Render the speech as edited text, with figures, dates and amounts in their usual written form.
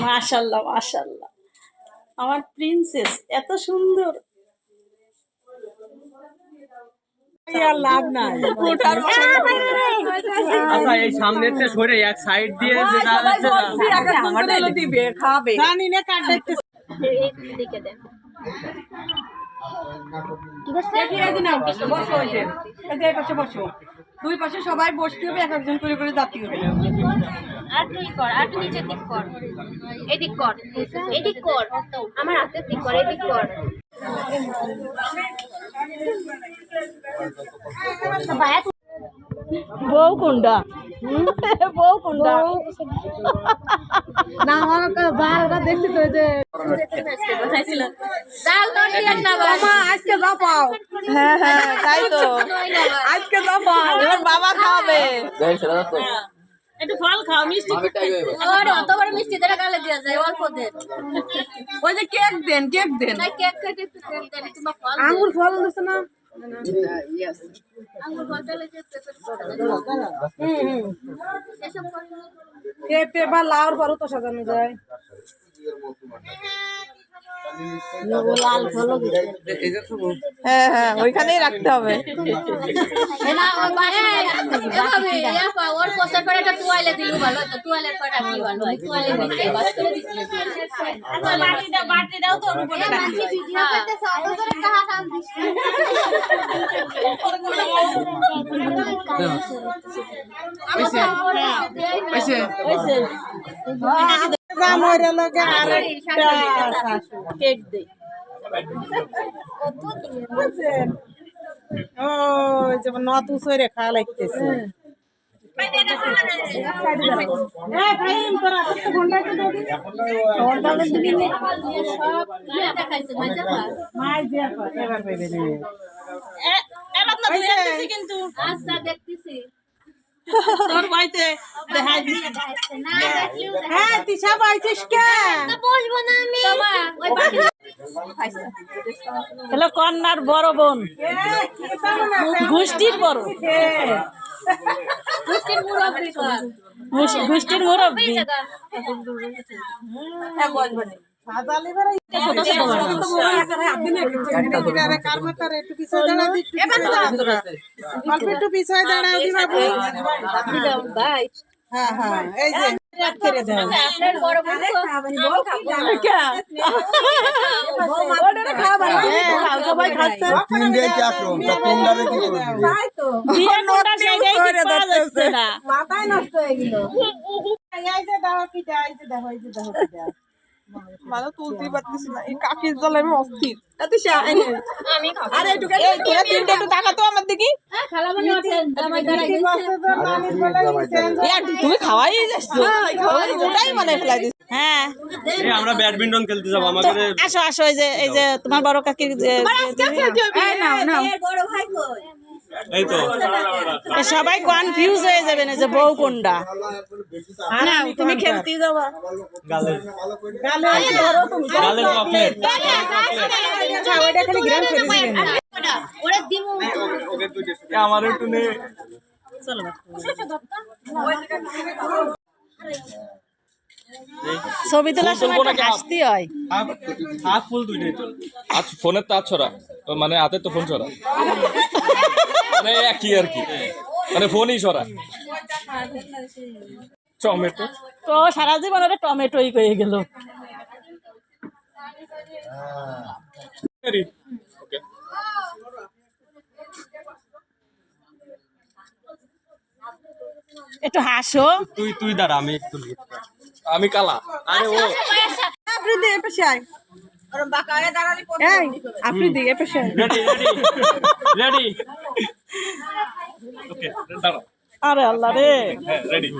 মাশাআল্লাহ মাশাআল্লাহ, আমার প্রিন্সেস এত সুন্দর। লাভ নাই আচ্ছা এই সামনেরটা সরে এক সাইড দিয়ে দিবে খাবে জানি না কার দেখতে লিখে দেন দুই পাশে সবাই বসতে হবে, এক একজন করে করে জাতি হবে। আর তুই কর, আর তুই নিচের দিক কর, এদিক কর, এদিক কর, আমার হাতের দিক কর, এদিক কর। বউ কোনটা? বউ কোনটা? না আমাকে বারটা দেখছি তো যে আজকে যা পাও। হ্যাঁ হ্যাঁ তাই তো, আজকে যা পাও এবার বাবা খাওয়াবে। একটু ফল খাও, মিষ্টি অতবার মিষ্টি দেড় গালে দেওয়া যায়, অল্প দেন। ওই যে কেক দেন, কেক দেন, কেক কেটে একটু কেক দেন, কিংবা ফল আঙুর ফল দিছে না? আঙুর ফল দিলে যে এসব পেঁপে বা লাউর পরও তো সাজানো যায়। হ্যাঁ হ্যাঁ ওইখানেই রাখতে হবে। ওর পোষার পরে একটা তোয়ালে দিল ভালো হতো, তোয়ালের পরে রাখলে ভালো হয়, তোয়ালে বাটিটাও তো কেক দেই। ও যেমন নত উচরে খাওয়া লাগতেছে। কিন্তু আচ্ছা দেখতেছি তোর বাড়িতে দেখাই দিছি। হ্যাঁ তিশা পাইছিস কে? বসবো না আমি। হ্যালো কন্যার বড় বোন, গোষ্ঠীর বড়, গোষ্ঠীর মুরব্বী কর। গোষ্ঠীর মুরব্বী। একটু পিছায় দাঁড়াও দি বাবু। হ্যাঁ হ্যাঁ এই যে ছেড়ে দাও। আপনার বড় বোন তো সবাই খাচ্ছে। মাথায় নষ্ট হয়ে গেল। মানে তুলতেই পারতেছি না, এই কাকির জ্বালায় আমি অস্থির। আরে একটু তিনটে একটু তাকাতো আমার দিকে। তুমি খাওয়াই যাচ্ছ, ওটাই মানে ফেলাই দিচ্ছ। হ্যাঁ আমরা ব্যাডমিন্টন খেলতে যাবো, আমাদের আসো আসো, এই যে তোমার বড় কাকির বড় ভাই কই? এই তো সবাই কনফিউজ হয়ে যাবে না যে বউ কোনটা। না তুমি খেলতে যাবা গালের গালে চকলেট ওইটা খালি গ্রাম খেলে দিবেন। ওরে দিমু আমার একটু নে। চলো ছবি তোলার সময় হাসতে হয়। হাত ফুল দুইটাই তো, হাত ফোনের তো হাত ছড়া, মানে হাতে তো ফোন ছড়া, মানে একই আর কি, মানে ফোনই ছড়া। টমেটো তো সারা জীবন ওরা টমেটোই হয়ে গেল। একটু হাসো। তুই দাঁড়া, আমি কালা। আরে ও আপনি দিয়ে পেশে আয়, আপনি দিয়ে পেশে আয়। রেডি ওকে দাঁড়া। আরে আল্লাহ রে, রেডি।